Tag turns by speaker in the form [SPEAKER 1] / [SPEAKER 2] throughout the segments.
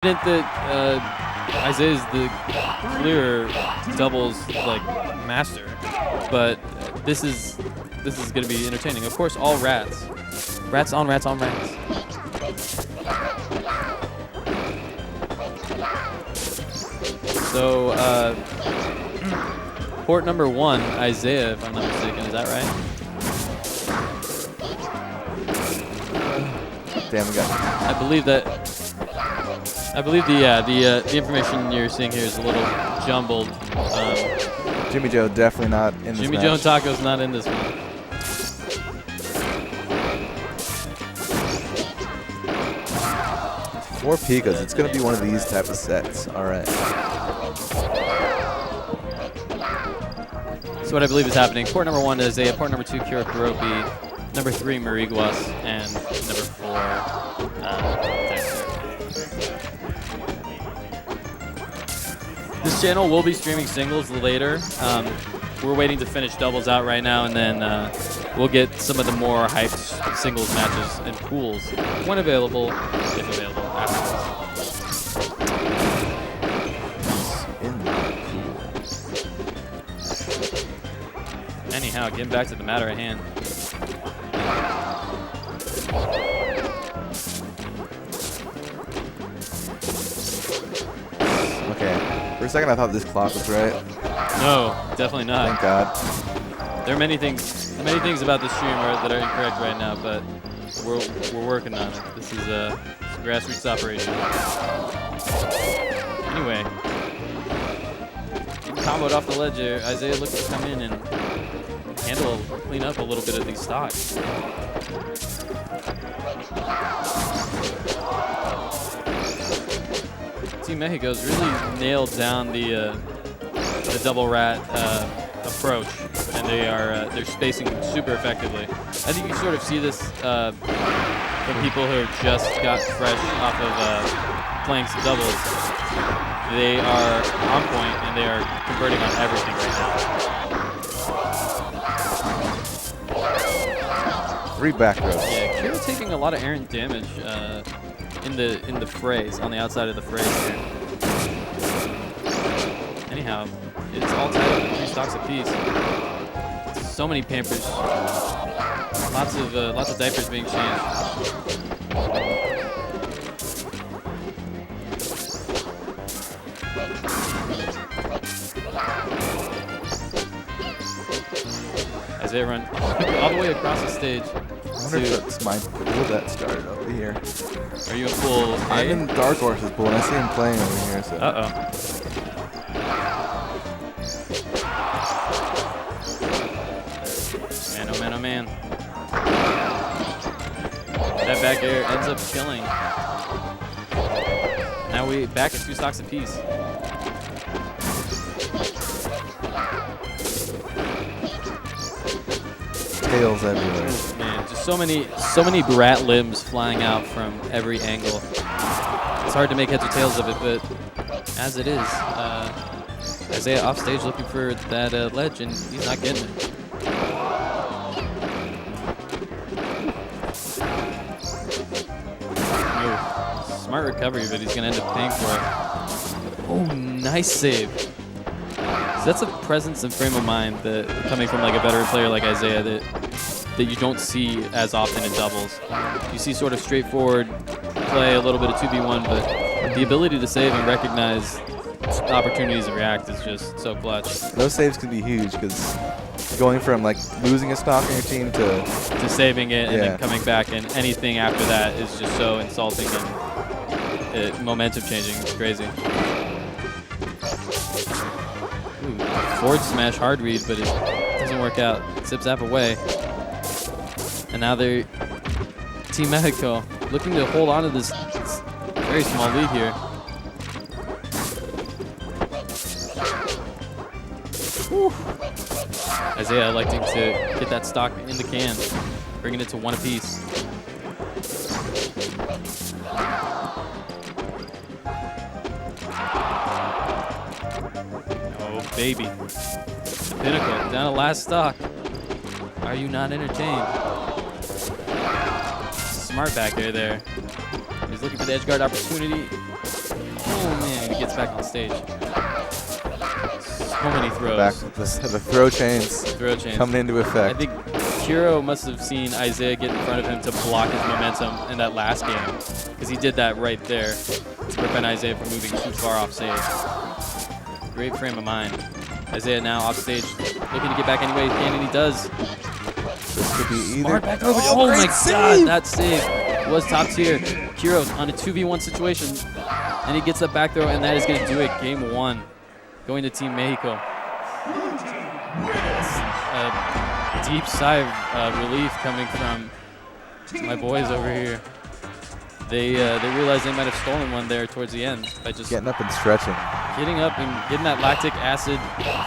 [SPEAKER 1] That Isai is the clear doubles like master, but this is going to be entertaining. Of course, all rats, rats on rats on rats. So port number 1, Isai, if I'm not mistaken, is that right?
[SPEAKER 2] Damn, we got.
[SPEAKER 1] I believe the information you're seeing here is a little jumbled.
[SPEAKER 2] Jimmy Joe definitely not in this
[SPEAKER 1] Jimmy
[SPEAKER 2] match.
[SPEAKER 1] Joe and Taco's not in this one.
[SPEAKER 2] 4 Pikas. It's going to be one of these type of sets. All right.
[SPEAKER 1] So what I believe is happening, port number 1 is Isai, port number 2, KeroKeroppi, number 3, Mariguas, and number 4, Dext3r. This channel will be streaming singles later. We're waiting to finish doubles out right now, and then we'll get some of the more hyped singles matches and pools when available, if available, afterwards. Anyhow, getting back to the matter at hand.
[SPEAKER 2] Okay. For a second, I thought this clock was right.
[SPEAKER 1] No, definitely not.
[SPEAKER 2] Thank God.
[SPEAKER 1] There are many things about this stream that are incorrect right now, but we're working on it. This is a grassroots operation. Anyway, comboed off the ledge there. Isai looks to come in and clean up a little bit of these stocks. Team Mexico's really nailed down the double rat approach, and they're spacing super effectively. I think you sort of see this from people who are just got fresh off of playing some doubles. They are on point and they are converting on everything right now.
[SPEAKER 2] 3 back rows.
[SPEAKER 1] Yeah, Kero taking a lot of errant damage in the frays, on the outside of the frays here. Anyhow, it's all tied up in 3 stocks apiece. So many Pampers, lots of diapers being changed. Isai run all the way across the stage.
[SPEAKER 2] I wonder if that's my pool that started over here.
[SPEAKER 1] Are you in pool A?
[SPEAKER 2] I'm in Dark Horse's pool, and I see him playing over here. So.
[SPEAKER 1] Uh-oh. Man, oh man, oh man. That back air ends up killing. Now we back at 2 stocks apiece.
[SPEAKER 2] Tails everywhere.
[SPEAKER 1] Man, just so many rat limbs flying out from every angle. It's hard to make heads or tails of it, but as it is, Isai off stage looking for that ledge, and he's not getting it. Smart recovery, but he's going to end up paying for it. Oh, nice save. So that's a presence and frame of mind that coming from like a veteran player like Isai that you don't see as often in doubles. You see sort of straightforward play, a little bit of 2v1, but the ability to save and recognize opportunities to react is just so clutch.
[SPEAKER 2] Those saves can be huge because going from like losing a stock on your team to
[SPEAKER 1] saving it and then coming back, and anything after that is just so insulting and momentum changing. It's crazy. Ooh, forward smash hard read, but it doesn't work out. Zip zap away. And now they're Team Mexico looking to hold on to this very small lead here. Whew. Isai electing to get that stock in the can, bringing it to 1 apiece. Oh, baby. The pinnacle, down to last stock. Are you not entertained? Smart back air there. He's looking for the edge guard opportunity. gets back on stage. So many throws.
[SPEAKER 2] Back with the throw chains.
[SPEAKER 1] Throw chains.
[SPEAKER 2] Coming into effect.
[SPEAKER 1] I think Kero must have seen Isaiah get in front of him to block his momentum in that last game, because he did that right there to prevent Isaiah from moving too far off stage. Great frame of mind. Isaiah now off stage, looking to get back any way he can, and he does.
[SPEAKER 2] This could be either.
[SPEAKER 1] Smart back over. Oh my God, that save was top tier. Kero on a 2v1 situation, and he gets the back throw, and that is going to do it. Game 1, going to Team Mexico. Deep sigh of relief coming from my boys over here. They realized they might have stolen one there towards the end by just
[SPEAKER 2] getting up and stretching.
[SPEAKER 1] Getting up and getting that lactic acid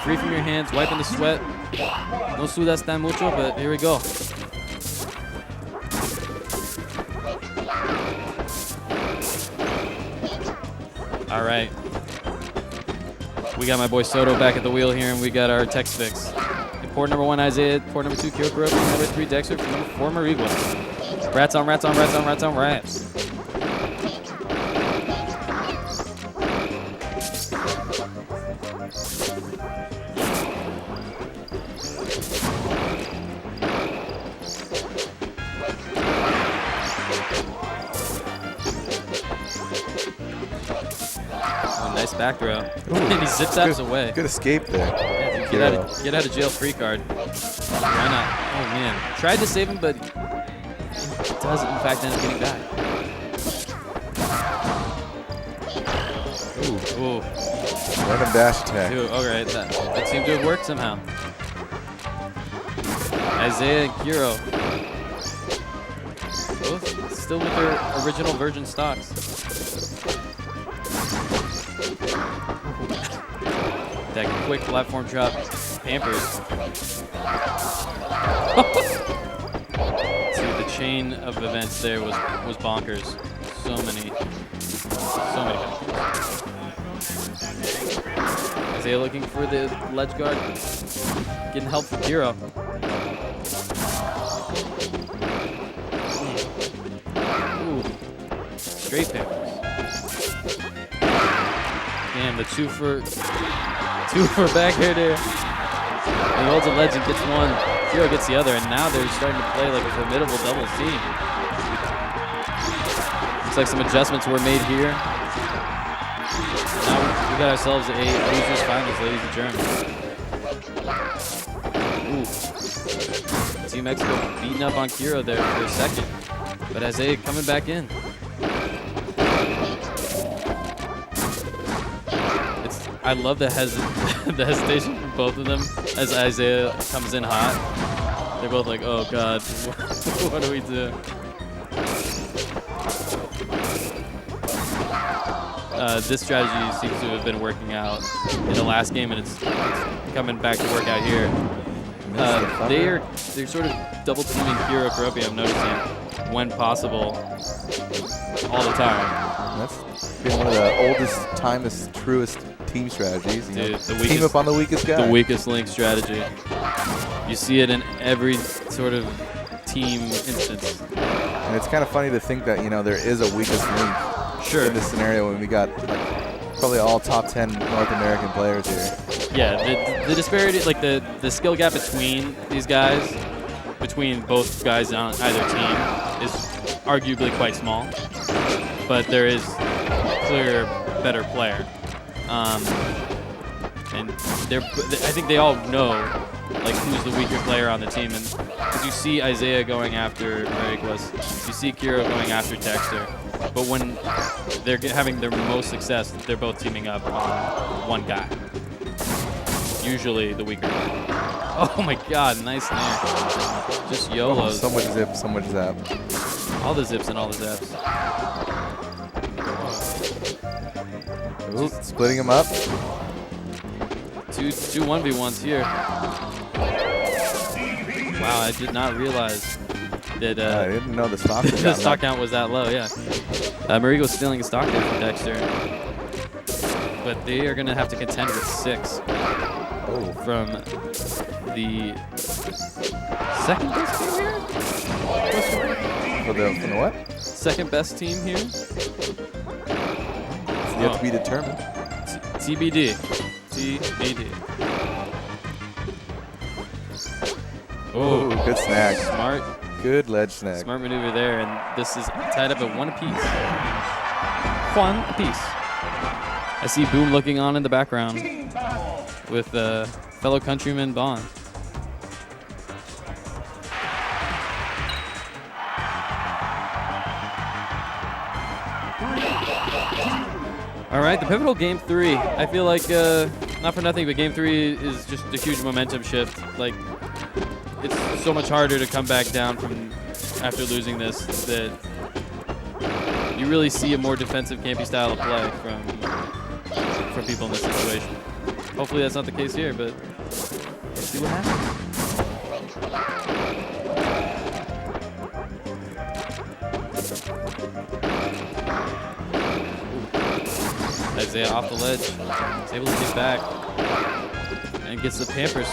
[SPEAKER 1] free from your hands, wiping the sweat. No sudas tan mucho, but here we go. All right. We got my boy Soto back at the wheel here, and we got our text fix. Port number 1, Isaiah. Port number 2, KeroKeroppi. Number 3, Dext3r. Number 4, Mariguas. Rats on rats on rats on rats on rats. Oh, nice back throw. And he zip taps away.
[SPEAKER 2] Good escape there.
[SPEAKER 1] Yeah, dude, get out of jail free card. Why not? Oh man. Tried to save him, but he does in fact end up getting back. Ooh.
[SPEAKER 2] Random dash attack.
[SPEAKER 1] Dude, all right, that seemed to have worked somehow. Isaiah and Kero, both still with their original Virgin stocks. That quick platform drop pampers. Dude, the chain of events there was bonkers. So many. Isaiah looking for the ledge guard. Getting help from Kero. Ooh. Straight pampers. Damn, the two for back here there. He holds a ledge and gets one. Kero gets the other, and now they're starting to play like a formidable double team. Looks like some adjustments were made here. Now we got ourselves a losers finals, ladies and germs. Ooh. Team Mexico beating up on Kero there for a second, but Isaiah coming back in. I love the hesitation from both of them as Isaiah comes in hot. They're both like, oh God, what do we do? This strategy seems to have been working out in the last game, and it's coming back to work out here. They're sort of double teaming KeroKeroppi, I'm noticing, when possible, all the time.
[SPEAKER 2] That's been one of the oldest, timest, truest team strategies.
[SPEAKER 1] Dude,
[SPEAKER 2] team up on the weakest guy.
[SPEAKER 1] The weakest link strategy. You see it in every sort of team instance.
[SPEAKER 2] And it's kind of funny to think that, there is a weakest link in this scenario when we got probably all top 10 North American players here.
[SPEAKER 1] Yeah, the disparity, like the skill gap between these guys, between both guys on either team, is arguably quite small. But there is a clear better player. And I think they all know like who's the weaker player on the team, and because you see Isaiah going after Mariguas, you see Kero going after Dext3r, but when they're having their most success, they're both teaming up on one guy. Usually the weaker guy. Oh my God, nice snare. Just YOLOs.
[SPEAKER 2] So much zip, so much zap.
[SPEAKER 1] All the zips and all the zaps.
[SPEAKER 2] Ooh, splitting them up.
[SPEAKER 1] Two 1v1s here. Wow, I did not realize that
[SPEAKER 2] I didn't know the stock
[SPEAKER 1] the stock count was that low, yeah. Mariguas stealing a stock there from Dext3r. But they are going to have to contend with 6 from the second best team here?
[SPEAKER 2] For the what?
[SPEAKER 1] Second best team here.
[SPEAKER 2] It's yet to be determined.
[SPEAKER 1] TBD. TBD.
[SPEAKER 2] Oh, good snag.
[SPEAKER 1] Smart.
[SPEAKER 2] Good ledge snag.
[SPEAKER 1] Smart maneuver there, and this is tied up at 1 apiece. 1 apiece. I see Boom looking on in the background with fellow countryman Bond. All right, the pivotal game 3. I feel like, not for nothing, but game 3 is just a huge momentum shift. Like, it's so much harder to come back down from after losing this that you really see a more defensive campy style of play from people in this situation. Hopefully that's not the case here, but let's see what happens. Isai off the ledge. He's able to get back and gets the Pampers.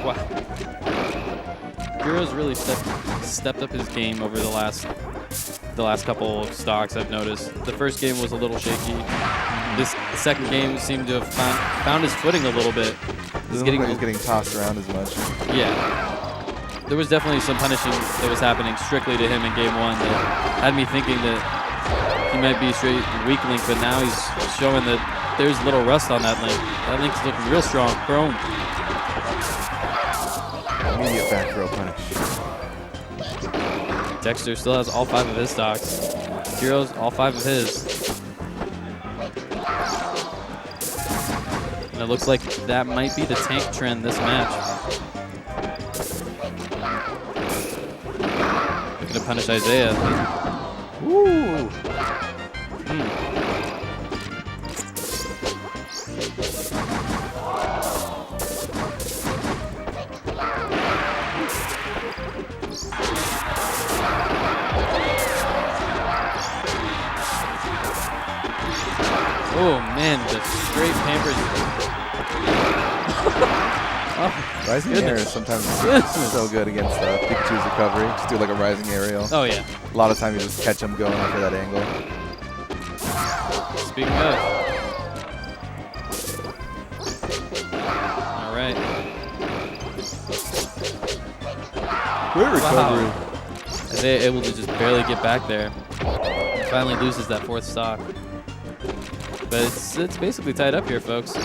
[SPEAKER 1] Wow. Kero's really stepped up his game over the last couple of stocks, I've noticed. The first game was a little shaky. This second game seemed to have found his footing a little bit.
[SPEAKER 2] Doesn't look like he's getting tossed around as much.
[SPEAKER 1] Yeah. There was definitely some punishing that was happening strictly to him in game 1 that had me thinking that he might be a straight weak link, but now he's showing that there's a little rust on that link. That link is looking real strong. Chrome.
[SPEAKER 2] Immediate back throw punish.
[SPEAKER 1] Dext3r still has all 5 of his stocks. Kero's all 5 of his. And it looks like that might be the tank trend this match. Looking to punish Isai.
[SPEAKER 2] Woo!
[SPEAKER 1] Oh man, the straight Pampers. Oh,
[SPEAKER 2] rising air is sometimes so good against Pikachu's recovery. Just do like a rising aerial.
[SPEAKER 1] Oh yeah.
[SPEAKER 2] A lot of time you just catch him going after that angle.
[SPEAKER 1] Speaking of. All right.
[SPEAKER 2] Great recovery.
[SPEAKER 1] Wow. Isai able to just barely get back there. Finally loses that 4th stock. But it's basically tied up here, folks.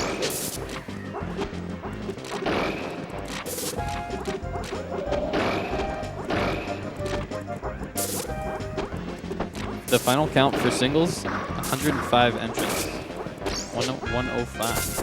[SPEAKER 1] The final count for singles, 105 entrants. 105.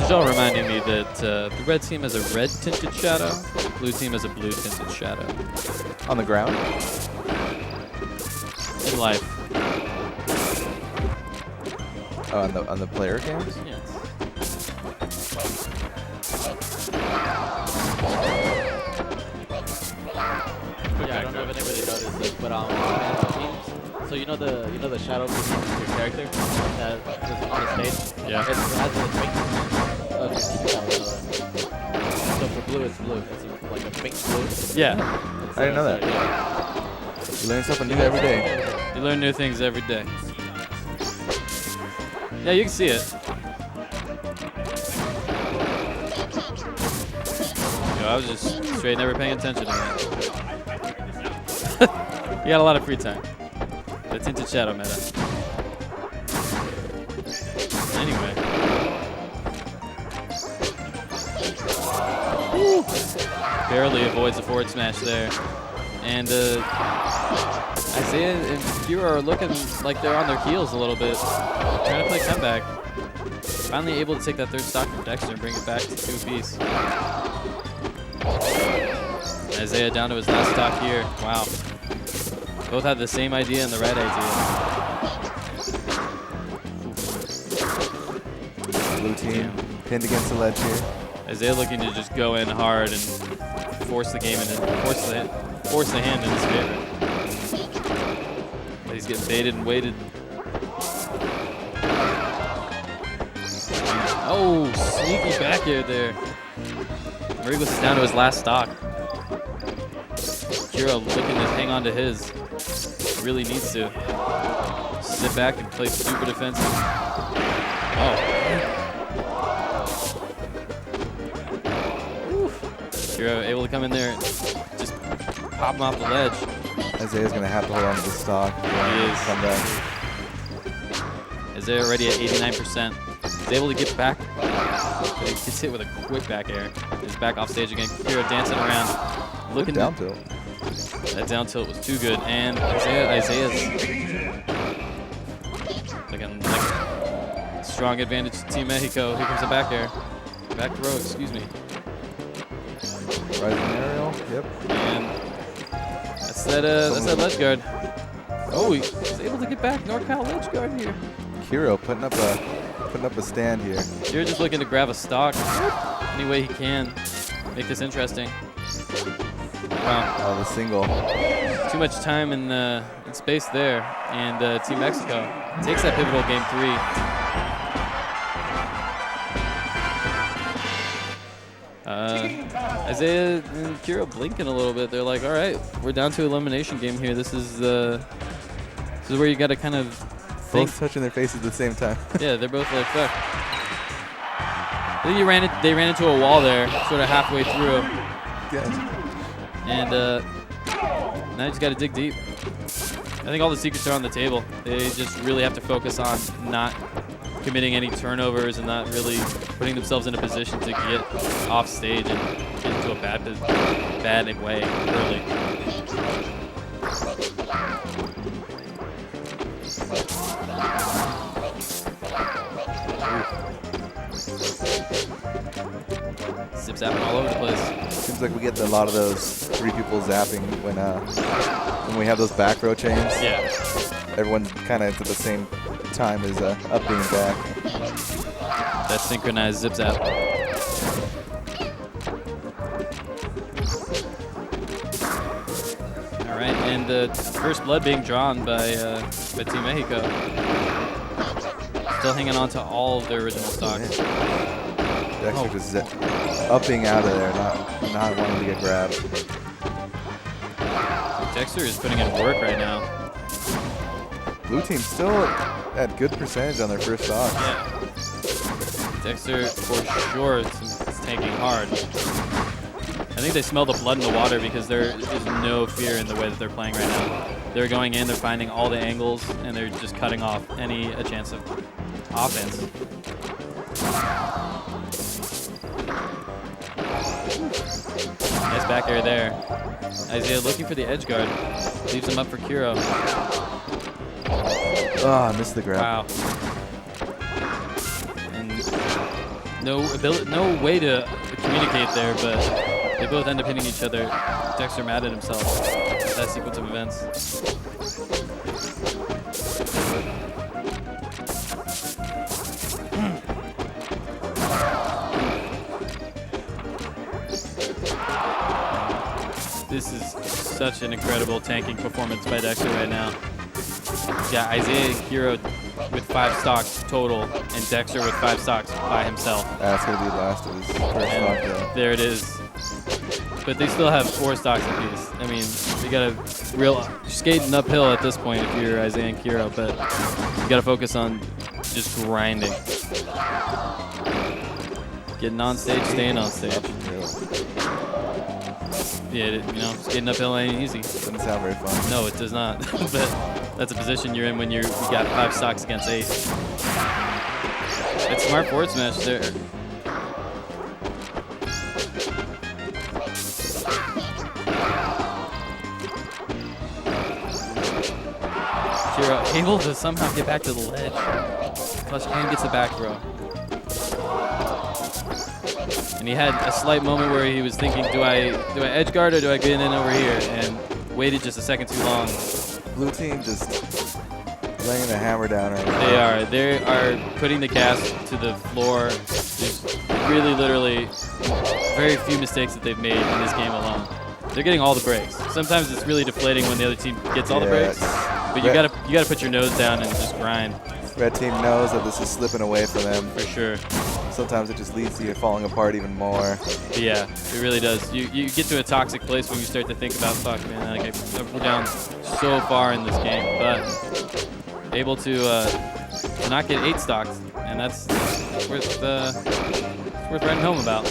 [SPEAKER 1] Y'all reminding me that the red team has a red tinted shadow, blue team has a blue tinted shadow.
[SPEAKER 2] On the ground?
[SPEAKER 1] In life.
[SPEAKER 2] Oh, on the player cams?
[SPEAKER 1] Yes.
[SPEAKER 3] Yeah, I don't know if anybody noticed this, but teams. So you know the shadow of your character that is on the stage.
[SPEAKER 1] Yeah.
[SPEAKER 3] It has a pink. So for blue, it's blue. It's like a pink blue.
[SPEAKER 1] Yeah.
[SPEAKER 2] I didn't know that.
[SPEAKER 3] Yeah.
[SPEAKER 2] You learn something new every day.
[SPEAKER 1] You learn new things every day. Yeah, you can see it. Yo, I was just straight never paying attention to that. You got a lot of free time. The tinted shadow meta. Anyway. Woo. Barely avoids the forward smash there. And Isai and Kero are looking like they're on their heels a little bit. Trying to play comeback. Finally able to take that 3rd stock from Dext3r and bring it back to 2 apiece. Isai down to his last stock here. Wow. Both had the same idea and the right idea.
[SPEAKER 2] Blue team pinned against the ledge here.
[SPEAKER 1] Isaiah looking to just go in hard and force the game and force the hand in his favor. But he's getting baited and weighted. Oh, sneaky back air there. Mariguas is down to his last stock. Kero looking to hang on to his. Really needs to. Sit back and play super defensive. Oh. Kero able to come in there and just pop him off the ledge.
[SPEAKER 2] Isaiah's going to have to hold on to the stock.
[SPEAKER 1] He is.
[SPEAKER 2] Come back.
[SPEAKER 1] Isaiah already at 89%. He's able to get back. But he gets hit with a quick back air. He's back off stage again. Kero dancing around. Looking
[SPEAKER 2] down tilt.
[SPEAKER 1] That down tilt was too good. And Isaiah's looking like strong advantage to Team Mexico. Here comes the back air. Back throw, excuse me.
[SPEAKER 2] Rising aerial, yep.
[SPEAKER 1] And that's that ledge guard. Oh, he's able to get back NorCal ledge guard here.
[SPEAKER 2] Kero putting up a stand here.
[SPEAKER 1] You're just looking to grab a stock any way he can. Make this interesting. Wow.
[SPEAKER 2] Oh, the single.
[SPEAKER 1] Too much time in space there. And Team Mexico takes that pivotal game 3. Isaiah and Kero blinking a little bit. They're like, all right, we're down to elimination game here. This is where you got to kind of think.
[SPEAKER 2] Both touching their faces at the same time.
[SPEAKER 1] Yeah, they're both like, fuck. I think they ran into a wall there, sort of halfway through.
[SPEAKER 2] Yeah.
[SPEAKER 1] And now you just got to dig deep. I think all the secrets are on the table. They just really have to focus on not committing any turnovers and not really putting themselves in a position to get off stage and get into a bad way early. Zip zapping all over the place.
[SPEAKER 2] Seems like we get a lot of those 3 people zapping when we have those back row chains.
[SPEAKER 1] Yeah.
[SPEAKER 2] Everyone's kind of at the same time as up being back.
[SPEAKER 1] That synchronized zip zap. All right, and first blood being drawn by Team Mexico. Still hanging on to all of their original stocks.
[SPEAKER 2] Dext3r just upping out of there, not wanting to get grabbed.
[SPEAKER 1] Dext3r is putting in work right now.
[SPEAKER 2] Blue team still at good percentage on their first stock.
[SPEAKER 1] Yeah. Dext3r for sure is tanking hard. I think they smell the blood in the water because there is no fear in the way that they're playing right now. They're going in, they're finding all the angles, and they're just cutting off any chance of offense. Nice back air there. Isaiah looking for the edge guard. Leaves him up for Kero.
[SPEAKER 2] Oh, I missed the grab.
[SPEAKER 1] Wow. And no way to communicate there, but they both end up hitting each other. Dext3r mad at himself with that sequence of events. This is such an incredible tanking performance by Dext3r right now. Yeah, Isaiah and Kero with 5 stocks total, and Dext3r with 5 stocks by himself.
[SPEAKER 2] That's going to be the last of his first stock, though.
[SPEAKER 1] There it is. But they still have 4 stocks apiece. I mean, you got to skating uphill at this point if you're Isaiah and Kero, but you got to focus on just grinding. Getting on stage, staying on stage. Yeah, skating uphill ain't easy.
[SPEAKER 2] Doesn't sound very fun.
[SPEAKER 1] No, it does not. But that's a position you're in when you got 5 stocks against 8. It's smart forward smash there. Kero able to somehow get back to the ledge. Flush and gets the back throw. And he had a slight moment where he was thinking, do I edge guard or do I get in over here? And waited just a second too long.
[SPEAKER 2] blue team just laying the hammer down right now.
[SPEAKER 1] They are. They are putting the cast to the floor. There's really, literally very few mistakes that they've made in this game alone. They're getting all the breaks. Sometimes it's really deflating when the other team gets all the breaks, but you gotta put your nose down and just grind.
[SPEAKER 2] Red team knows that this is slipping away from them.
[SPEAKER 1] For sure.
[SPEAKER 2] Sometimes it just leads to you falling apart even more.
[SPEAKER 1] Yeah, it really does. You get to a toxic place when you start to think about, fuck, man, like we're down so far in this game, but able to not get 8 stocks, and that's worth writing home about.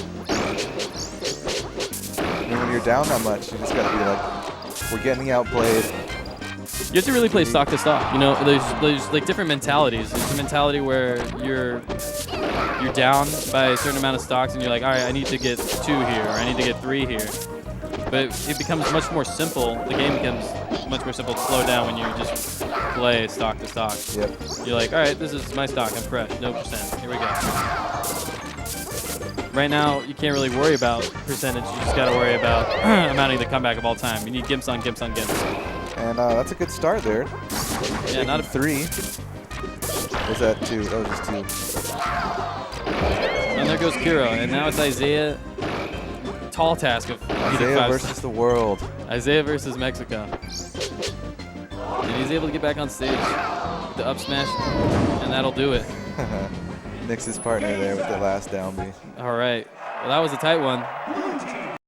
[SPEAKER 2] And when you're down that much, you just gotta be like, we're getting outplayed.
[SPEAKER 1] You have to really play stock to stock. You know, there's like different mentalities. There's a mentality where you're down by a certain amount of stocks, and you're like, all right, I need to get 2 here, or I need to get 3 here. But it becomes much more simple. The game becomes much more simple to slow down when you just play stock to stock.
[SPEAKER 2] Yep.
[SPEAKER 1] You're like, all right, this is my stock. I'm fresh, no percent. Here we go. Right now, you can't really worry about percentage. You just got to worry about amounting the comeback of all time. You need gimps on gimps on gimps.
[SPEAKER 2] And that's a good start there.
[SPEAKER 1] Yeah, not a
[SPEAKER 2] 3. Was that 2? That was just 2.
[SPEAKER 1] And there goes Kero, and now it's Isaiah. Tall task of
[SPEAKER 2] Isaiah versus the world.
[SPEAKER 1] Isaiah versus Mexico. And he's able to get back on stage with the up smash, and that'll do it.
[SPEAKER 2] Nix's partner there with the last down B.
[SPEAKER 1] All right. Well, that was a tight one.